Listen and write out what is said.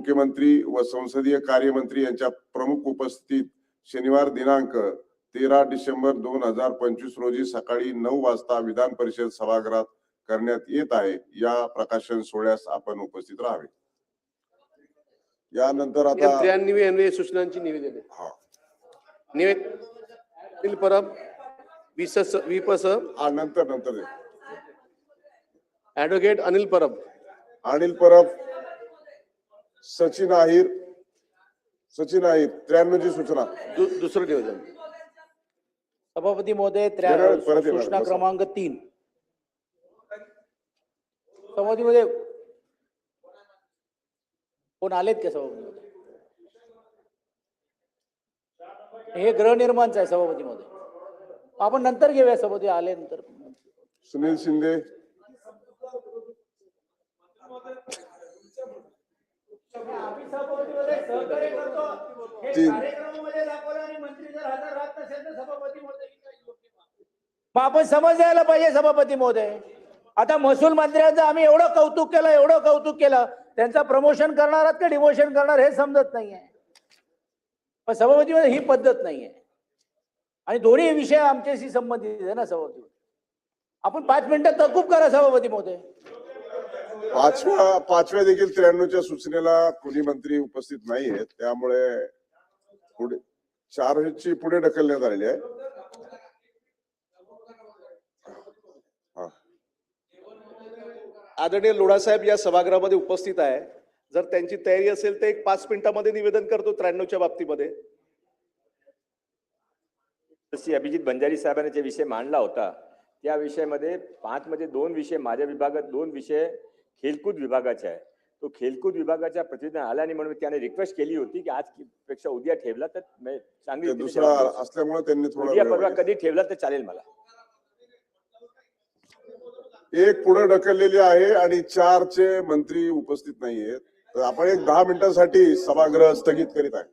मुख्यमंत्री व संसदीय कार्यमंत्री यांच्या प्रमुख उपस्थितीत शनिवार दिनांक 13 डिसेंबर 2025 रोजी सकाळी 9 वाजता विधान परिषद सभागृहात करण्यात येत आहे। या प्रकाशन सोहळ्यास आपण उपस्थित राहावे। यानंतर आता 93 अन्वये सूचनांची निवेदन अनिल परब विपस नंतर ऍडव्होकेट अनिल परब सचिन आहिर 93 ची सूचना दुसरं निवेदन। सभापती महोदय सूचना क्रमांक 3 सभापती महोदय कोण आलेत का सभापती महोदय? हे गृहनिर्माणचं आहे सभापती महोदय, आपण नंतर घेऊया सभापती आले नंतर। सुनील शिंदे आपण समज द्यायला पाहिजे सभापती महोदय। आता महसूल मंत्र्यांचं आम्ही एवढं कौतुक केलं त्यांचं प्रमोशन करणार आहात का डिमोशन करणार हे समजत नाहीये। पण सभापती महोदय ही पद्धत नाहीये आणि दोन्ही विषय आमच्याशी संबंधित आहे ना सभापती। आपण 5 मिनिटं तहकूब करा सभापती महोदय। पाचव्या देखील 93च्या सूचनेला कोणी मंत्री उपस्थित नाही आहेत, त्यामुळे पुढे 4ची पुढे ढकलण्यात आलेली आहे। आदरणीय लोढा साहेब या सभागृहामध्ये उपस्थित आहे, जर त्यांची तयारी असेल तर एक 5 मिनिटांमध्ये निवेदन करतो 93च्या बाबतीमध्ये। जशी अभिजित बंजारी साहेबांनी जे विषय मांडला होता त्या विषयामध्ये 5 मध्ये 2 विषय माझ्या विभागात, 2 विषय खेलकूद विभागाचे आहे। तो खेलकूद विभागाच्या प्रतिनिधी आला आणि म्हणून त्याने रिक्वेस्ट केली होती की आज पेक्षा उद्या ठेवला तर चांगली दुसरा असल्यामुळे त्यांनी उद्या परवा कधी ठेवला तर चालेल मला। एक पुढे ढकललेली आहे आणि 4चे मंत्री उपस्थित नाहीयेत, तर आपण एक 10 मिनिटांसाठी सभागृह स्थगित करीत आहे।